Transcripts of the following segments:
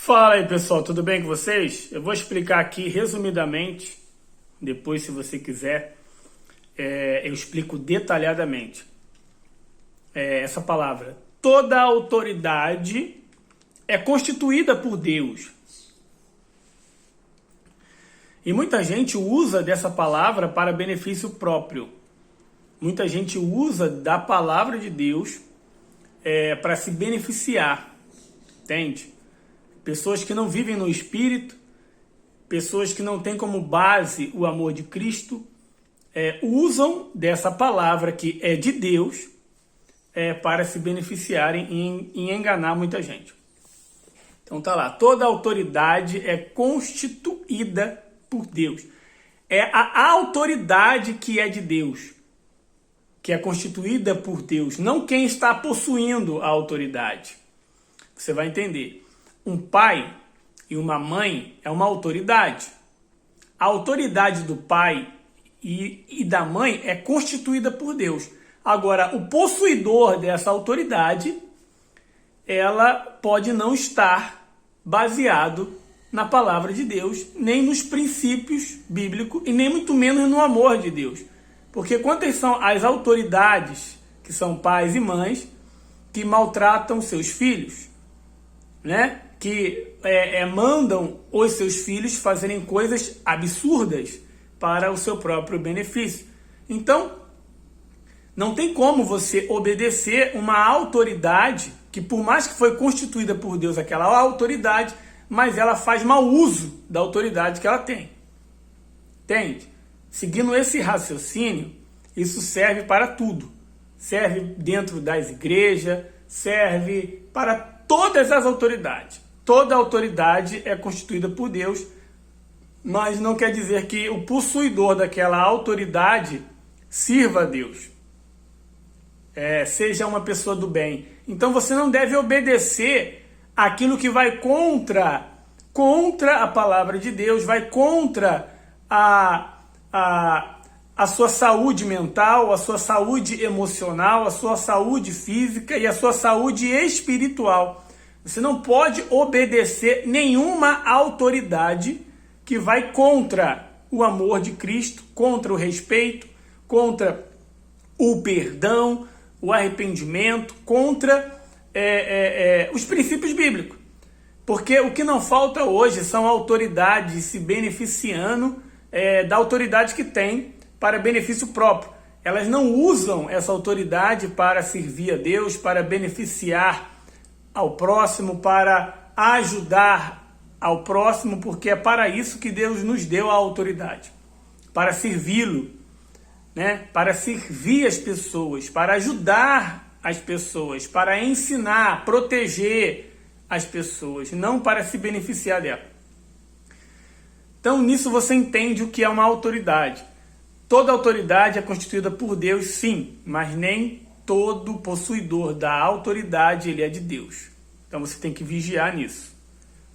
Fala aí, pessoal, tudo bem com vocês? Eu vou explicar aqui resumidamente, depois, se você quiser, eu explico detalhadamente essa palavra. Toda autoridade é constituída por Deus. E muita gente usa dessa palavra para benefício próprio. Muita gente usa da palavra de Deus para se beneficiar, entende? Pessoas que não vivem no Espírito, pessoas que não têm como base o amor de Cristo, usam dessa palavra que é de Deus para se beneficiarem e enganar muita gente. Então tá lá, toda autoridade é constituída por Deus. É a autoridade que é de Deus, que é constituída por Deus, não quem está possuindo a autoridade. Você vai entender. Um pai e uma mãe é uma autoridade. A autoridade do pai e da mãe é constituída por Deus. Agora, o possuidor dessa autoridade, ela pode não estar baseado na palavra de Deus, nem nos princípios bíblicos e nem muito menos no amor de Deus. Porque quantas são as autoridades, que são pais e mães, que maltratam seus filhos, né? Que mandam os seus filhos fazerem coisas absurdas para o seu próprio benefício. Então, não tem como você obedecer uma autoridade que, por mais que foi constituída por Deus aquela autoridade, mas ela faz mau uso da autoridade que ela tem. Entende? Seguindo esse raciocínio, isso serve para tudo. Serve dentro das igrejas, serve para todas as autoridades. Toda autoridade é constituída por Deus, mas não quer dizer que o possuidor daquela autoridade sirva a Deus. Seja uma pessoa do bem. Então você não deve obedecer aquilo que vai contra a palavra de Deus, vai contra a sua saúde mental, a sua saúde emocional, a sua saúde física e a sua saúde espiritual. Você não pode obedecer nenhuma autoridade que vai contra o amor de Cristo, contra o respeito, contra o perdão, o arrependimento, contra os princípios bíblicos. Porque o que não falta hoje são autoridades se beneficiando da autoridade que tem para benefício próprio. Elas não usam essa autoridade para servir a Deus, para beneficiar ao próximo, para ajudar ao próximo, porque é para isso que Deus nos deu a autoridade, para servi-lo, né? Para servir as pessoas, para ajudar as pessoas, para ensinar, proteger as pessoas, não para se beneficiar dela. Então, nisso você entende o que é uma autoridade. Toda autoridade é constituída por Deus, sim, mas nem todo possuidor da autoridade ele é de Deus. Então você tem que vigiar nisso.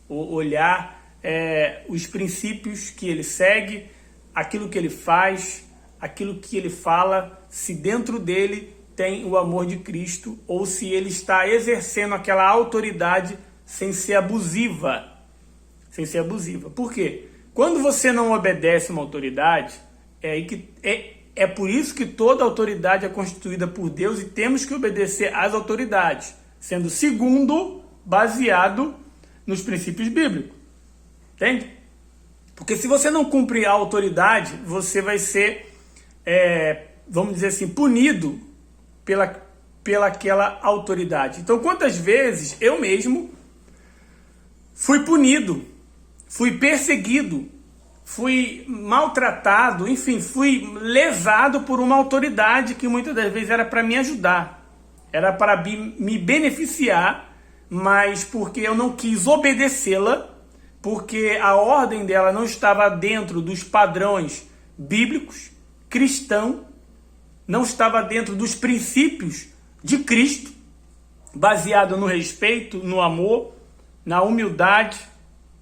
Olhar os princípios que ele segue, aquilo que ele faz, aquilo que ele fala, se dentro dele tem o amor de Cristo ou se ele está exercendo aquela autoridade sem ser abusiva. Sem ser abusiva. Por quê? Quando você não obedece uma autoridade, é por isso que toda autoridade é constituída por Deus e temos que obedecer às autoridades, sendo segundo baseado nos princípios bíblicos. Entende? Porque se você não cumprir a autoridade, você vai ser, vamos dizer assim, punido pela aquela autoridade. Então, quantas vezes eu mesmo fui punido, fui perseguido, fui maltratado, enfim, fui lesado por uma autoridade que muitas das vezes era para me ajudar, era para me beneficiar, mas porque eu não quis obedecê-la, porque a ordem dela não estava dentro dos padrões bíblicos, cristão, não estava dentro dos princípios de Cristo, baseado no respeito, no amor, na humildade,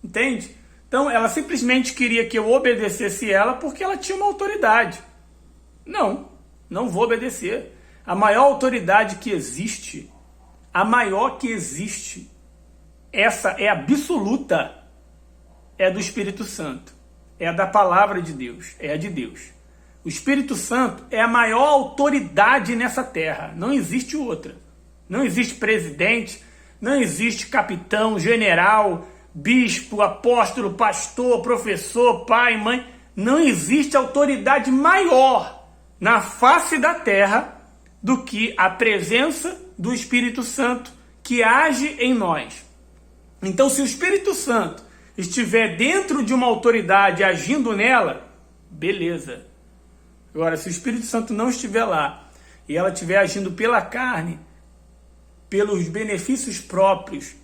entende? Então, ela simplesmente queria que eu obedecesse ela porque ela tinha uma autoridade. Não vou obedecer. A maior autoridade que existe, a maior que existe, essa é absoluta, é do Espírito Santo, é da palavra de Deus, é a de Deus. O Espírito Santo é a maior autoridade nessa terra, não existe outra. Não existe presidente, não existe capitão, general, bispo, apóstolo, pastor, professor, pai, mãe. Não existe autoridade maior na face da terra do que a presença do Espírito Santo que age em nós. Então, se o Espírito Santo estiver dentro de uma autoridade agindo nela, beleza. Agora, se o Espírito Santo não estiver lá e ela estiver agindo pela carne, pelos benefícios próprios,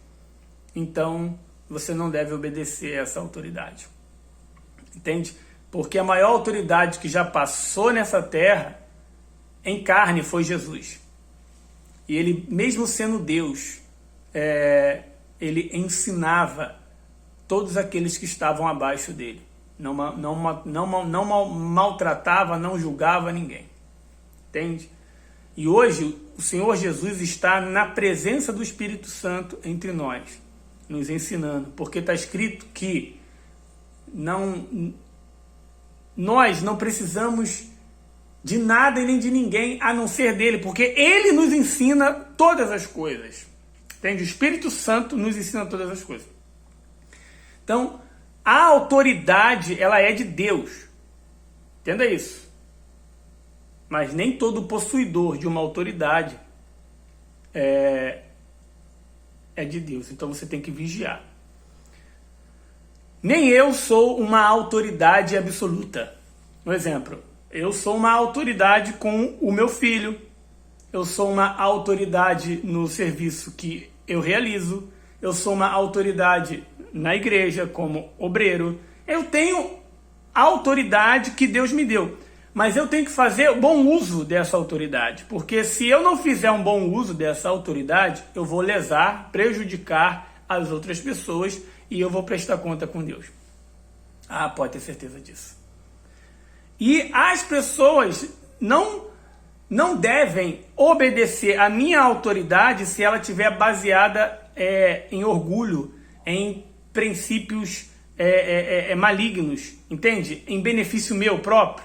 então você não deve obedecer a essa autoridade. Entende? Porque a maior autoridade que já passou nessa terra em carne foi Jesus. E ele, mesmo sendo Deus, ele ensinava todos aqueles que estavam abaixo dele. Não maltratava, não julgava ninguém. Entende? E hoje o Senhor Jesus está na presença do Espírito Santo entre nós, nos ensinando. Porque está escrito que nós não precisamos de nada e nem de ninguém a não ser dele, porque ele nos ensina todas as coisas. Entende? O Espírito Santo nos ensina todas as coisas. Então, a autoridade, ela é de Deus. Entenda isso. Mas nem todo possuidor de uma autoridade é de Deus. Então você tem que vigiar. Nem eu sou uma autoridade absoluta. Por exemplo, eu sou uma autoridade com o meu filho. Eu sou uma autoridade no serviço que eu realizo. Eu sou uma autoridade na igreja como obreiro. Eu tenho a autoridade que Deus me deu. Mas eu tenho que fazer bom uso dessa autoridade. Porque se eu não fizer um bom uso dessa autoridade, eu vou lesar, prejudicar as outras pessoas e eu vou prestar conta com Deus. Ah, pode ter certeza disso. E as pessoas não devem obedecer à minha autoridade se ela estiver baseada em orgulho, em princípios malignos, entende? Em benefício meu próprio.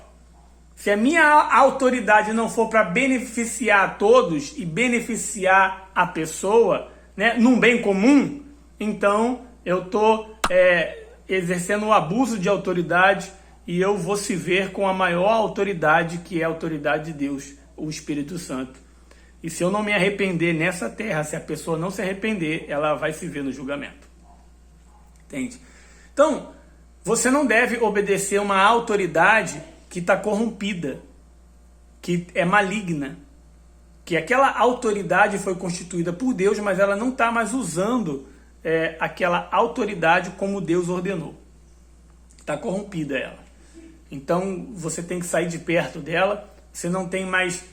Se a minha autoridade não for para beneficiar a todos e beneficiar a pessoa, né, num bem comum, então eu estou exercendo um abuso de autoridade e eu vou se ver com a maior autoridade, que é a autoridade de Deus, o Espírito Santo. E se eu não me arrepender nessa terra, se a pessoa não se arrepender, ela vai se ver no julgamento. Entende? Então, você não deve obedecer uma autoridade que está corrompida, que é maligna, que aquela autoridade foi constituída por Deus, mas ela não está mais usando aquela autoridade como Deus ordenou. Está corrompida ela. Então você tem que sair de perto dela, você não tem mais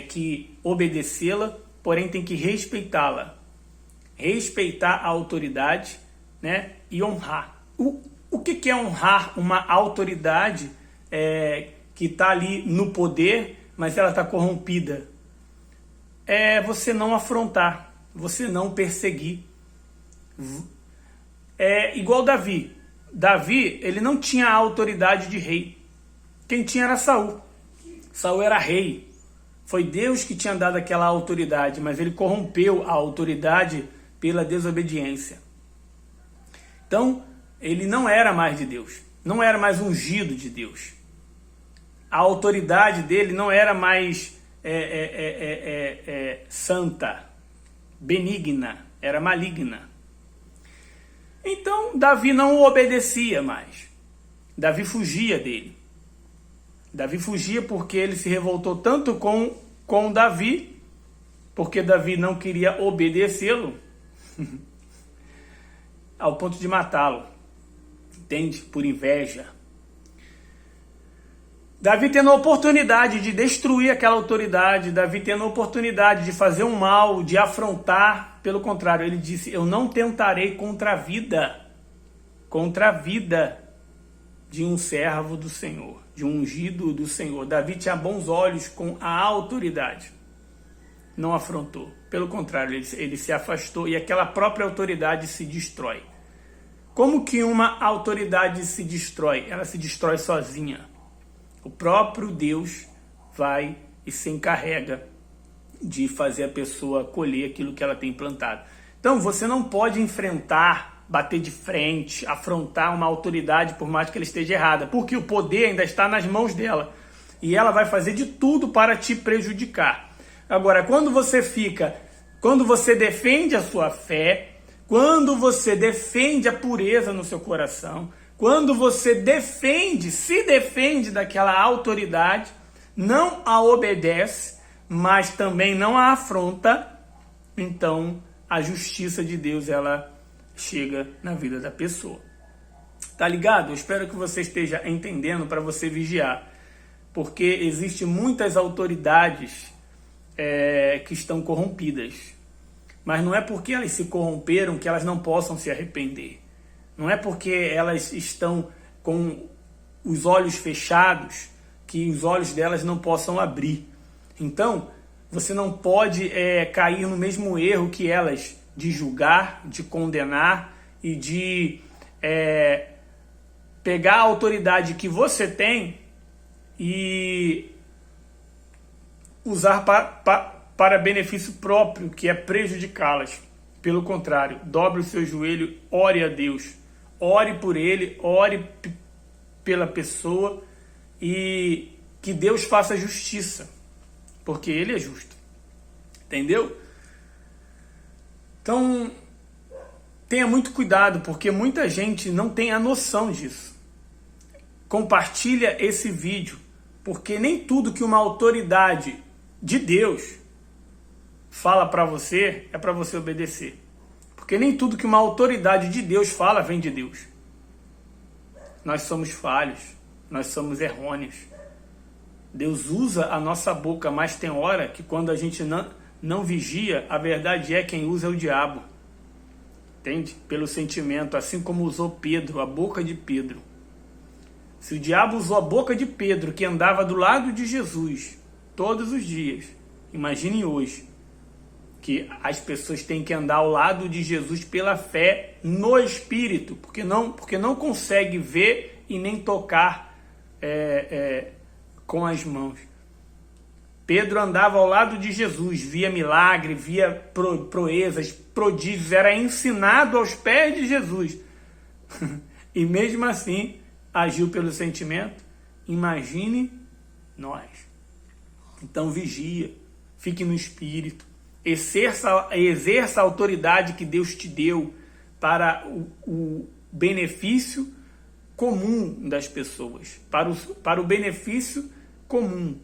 que obedecê-la, porém tem que respeitá-la. Respeitar a autoridade, né, e honrar. O que é honrar uma autoridade que está ali no poder, mas ela está corrompida? É você não afrontar, você não perseguir. É igual Davi. Davi, ele não tinha a autoridade de rei. Quem tinha era Saul. Saul era rei. Foi Deus que tinha dado aquela autoridade, mas ele corrompeu a autoridade pela desobediência. Então, ele não era mais de Deus. Não era mais ungido de Deus. A autoridade dele não era mais santa, benigna, era maligna. Então, Davi não o obedecia mais. Davi fugia dele. Davi fugia porque ele se revoltou tanto com Davi, porque Davi não queria obedecê-lo, ao ponto de matá-lo. Entende? Por inveja. Davi tendo a oportunidade de destruir aquela autoridade, Davi tendo a oportunidade de fazer um mal, de afrontar, pelo contrário, ele disse: eu não tentarei contra a vida de um servo do Senhor, de um ungido do Senhor. Davi tinha bons olhos com a autoridade. não afrontou. Pelo contrário, ele se afastou e aquela própria autoridade se destrói. Como que uma autoridade se destrói? Ela se destrói sozinha. O próprio Deus vai e se encarrega de fazer a pessoa colher aquilo que ela tem plantado. Então, você não pode enfrentar, bater de frente, afrontar uma autoridade por mais que ela esteja errada, porque o poder ainda está nas mãos dela e ela vai fazer de tudo para te prejudicar. Agora, quando você defende a sua fé, quando você defende a pureza no seu coração, quando você se defende daquela autoridade, não a obedece, mas também não a afronta, então a justiça de Deus, ela chega na vida da pessoa. Tá ligado? Eu espero que você esteja entendendo para você vigiar, porque existem muitas autoridades que estão corrompidas. Mas não é porque elas se corromperam que elas não possam se arrepender. Não é porque elas estão com os olhos fechados que os olhos delas não possam abrir. Então, você não pode cair no mesmo erro que elas, de julgar, de condenar e de pegar a autoridade que você tem e usar para benefício próprio, que é prejudicá-las. Pelo contrário, dobre o seu joelho, ore a Deus. Ore por ele, ore pela pessoa e que Deus faça justiça, porque ele é justo. Entendeu? Então, tenha muito cuidado, porque muita gente não tem a noção disso. Compartilha esse vídeo, porque nem tudo que uma autoridade de Deus fala para você é para você obedecer. Porque nem tudo que uma autoridade de Deus fala vem de Deus. Nós somos falhos, nós somos errôneos. Deus usa a nossa boca, mas tem hora que quando a gente não vigia, a verdade é quem usa é o diabo. Entende? Pelo sentimento, assim como usou Pedro, a boca de Pedro. Se o diabo usou a boca de Pedro, que andava do lado de Jesus todos os dias, imagine hoje, que as pessoas têm que andar ao lado de Jesus pela fé no Espírito, porque não consegue ver e nem tocar com as mãos. Pedro andava ao lado de Jesus, via milagre, via proezas, prodígios, era ensinado aos pés de Jesus. E mesmo assim, agiu pelo sentimento. Imagine nós. Então vigia, fique no Espírito, exerça a autoridade que Deus te deu para o benefício comum das pessoas, para o benefício comum,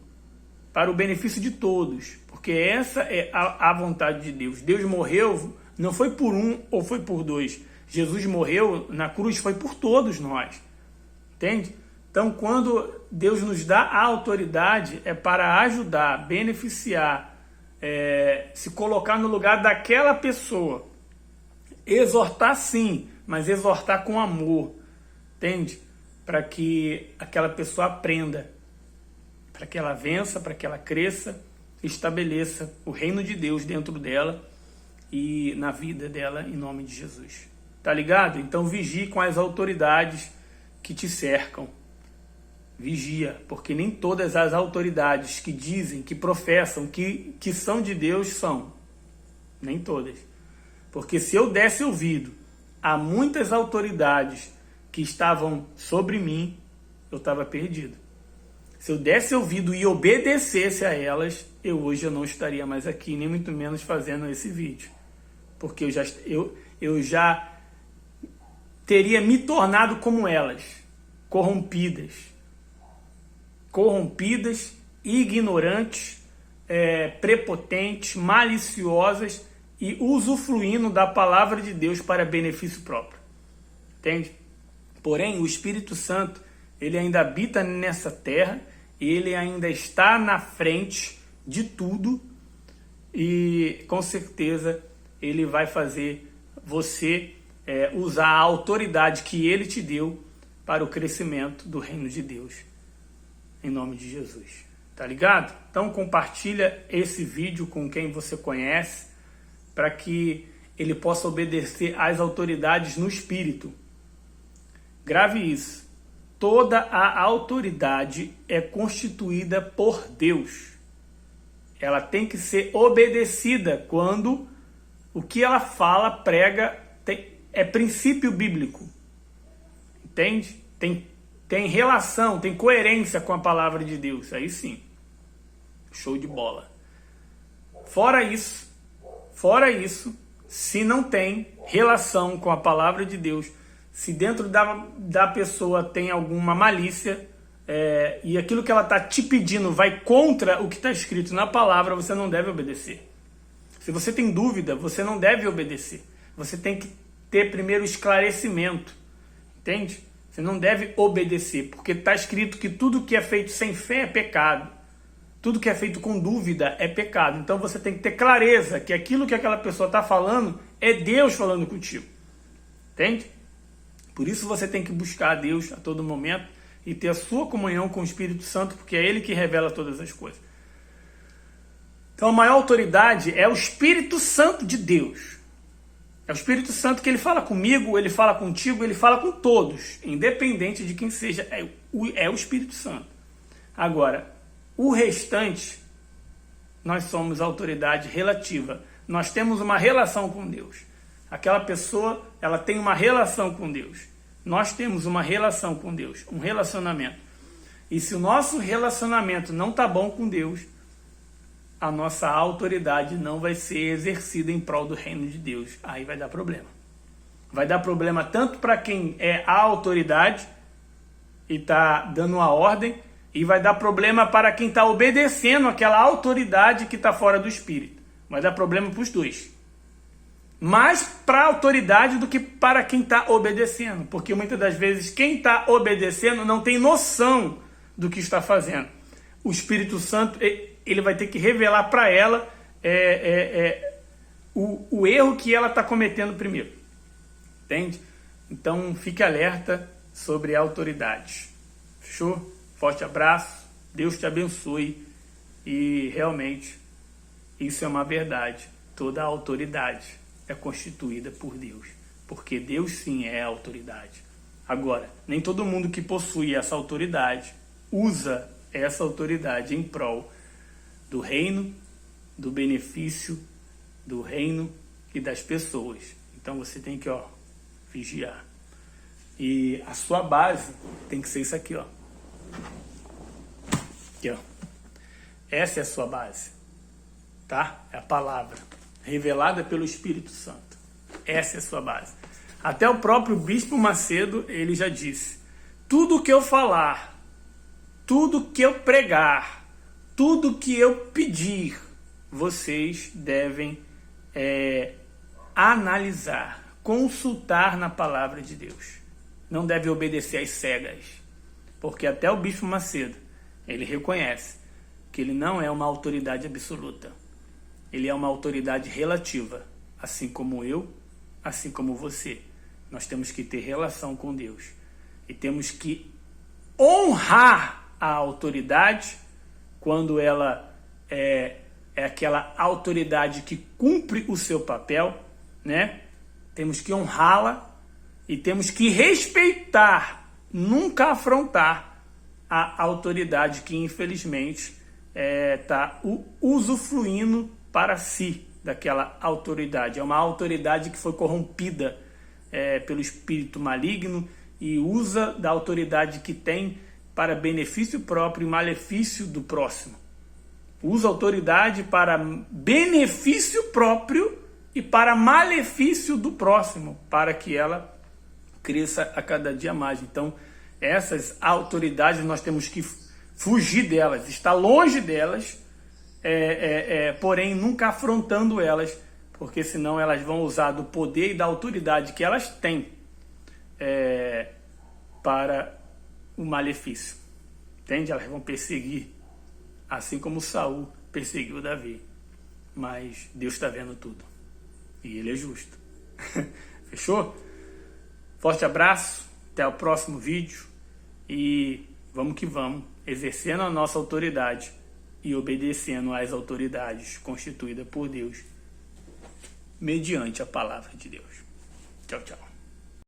para o benefício de todos, porque essa é a vontade de Deus. Deus morreu, não foi por um ou foi por dois. Jesus morreu na cruz, foi por todos nós. Entende? Então, quando Deus nos dá a autoridade, é para ajudar, beneficiar, se colocar no lugar daquela pessoa. Exortar sim, mas exortar com amor. Entende? Para que aquela pessoa aprenda, para que ela vença, para que ela cresça, estabeleça o reino de Deus dentro dela e na vida dela, em nome de Jesus. Tá ligado? Então vigie com as autoridades que te cercam. Vigia, porque nem todas as autoridades que dizem, que professam, que são de Deus são. Nem todas. Porque se eu desse ouvido a muitas autoridades que estavam sobre mim, eu estava perdido. Se eu desse ouvido e obedecesse a elas, hoje eu não estaria mais aqui, nem muito menos fazendo esse vídeo. Porque eu já teria me tornado como elas, corrompidas, ignorantes, prepotentes, maliciosas e usufruindo da palavra de Deus para benefício próprio. Entende? Porém, o Espírito Santo, ele ainda habita nessa terra, ele ainda está na frente de tudo e com certeza ele vai fazer você usar a autoridade que ele te deu para o crescimento do reino de Deus. Em nome de Jesus. Tá ligado? Então compartilha esse vídeo com quem você conhece, para que ele possa obedecer às autoridades no espírito. Grave isso. Toda a autoridade é constituída por Deus. Ela tem que ser obedecida quando o que ela fala, prega, é princípio bíblico. Entende? Tem relação, tem coerência com a palavra de Deus. Aí sim. Show de bola. Fora isso, se não tem relação com a palavra de Deus, se dentro da pessoa tem alguma malícia, e aquilo que ela está te pedindo vai contra o que está escrito na palavra, você não deve obedecer. Se você tem dúvida, você não deve obedecer. Você tem que ter primeiro esclarecimento. Entende? Você não deve obedecer, porque está escrito que tudo que é feito sem fé é pecado. Tudo que é feito com dúvida é pecado. Então você tem que ter clareza que aquilo que aquela pessoa está falando é Deus falando contigo. Entende? Por isso você tem que buscar a Deus a todo momento e ter a sua comunhão com o Espírito Santo, porque é Ele que revela todas as coisas. Então a maior autoridade é o Espírito Santo de Deus. É o Espírito Santo que ele fala comigo, ele fala contigo, ele fala com todos, independente de quem seja, é o Espírito Santo. Agora, o restante, nós somos autoridade relativa. Nós temos uma relação com Deus. Aquela pessoa, ela tem uma relação com Deus. Nós temos uma relação com Deus, um relacionamento. E se o nosso relacionamento não está bom com Deus, a nossa autoridade não vai ser exercida em prol do reino de Deus. Aí vai dar problema. Vai dar problema tanto para quem é a autoridade e está dando a ordem, e vai dar problema para quem está obedecendo aquela autoridade que está fora do Espírito. Vai dar problema para os dois. Mais para a autoridade do que para quem está obedecendo. Porque muitas das vezes quem está obedecendo não tem noção do que está fazendo. O Espírito Santo, ele vai ter que revelar para ela o erro que ela está cometendo primeiro. Entende? Então fique alerta sobre a autoridade. Fechou? Forte abraço, Deus te abençoe, e realmente isso é uma verdade. Toda a autoridade é constituída por Deus, porque Deus sim é a autoridade. Agora, nem todo mundo que possui essa autoridade usa essa autoridade em prol do reino, do benefício do reino e das pessoas. Então você tem que vigiar. E a sua base tem que ser isso aqui, Aqui, Essa é a sua base, tá? É a palavra revelada pelo Espírito Santo. Essa é a sua base. Até o próprio Bispo Macedo, ele já disse: tudo que eu falar, tudo que eu pregar, tudo que eu pedir, vocês devem analisar, consultar na palavra de Deus. Não deve obedecer às cegas, porque até o Bispo Macedo, ele reconhece que ele não é uma autoridade absoluta. Ele é uma autoridade relativa, assim como eu, assim como você. Nós temos que ter relação com Deus e temos que honrar a autoridade quando ela é aquela autoridade que cumpre o seu papel, né? Temos que honrá-la e temos que respeitar, nunca afrontar a autoridade que infelizmente está usufruindo para si daquela autoridade. É uma autoridade que foi corrompida pelo espírito maligno e usa da autoridade que tem para benefício próprio e malefício do próximo. Usa a autoridade para benefício próprio e para malefício do próximo, para que ela cresça a cada dia mais. Então, essas autoridades nós temos que fugir delas, estar longe delas, porém nunca afrontando elas, porque senão elas vão usar do poder e da autoridade que elas têm para o malefício. Entende? Elas vão perseguir, assim como Saul perseguiu Davi. Mas Deus está vendo tudo. E Ele é justo. Fechou? Forte abraço. Até o próximo vídeo. E vamos que vamos. Exercendo a nossa autoridade e obedecendo às autoridades constituídas por Deus, mediante a palavra de Deus. Tchau, tchau.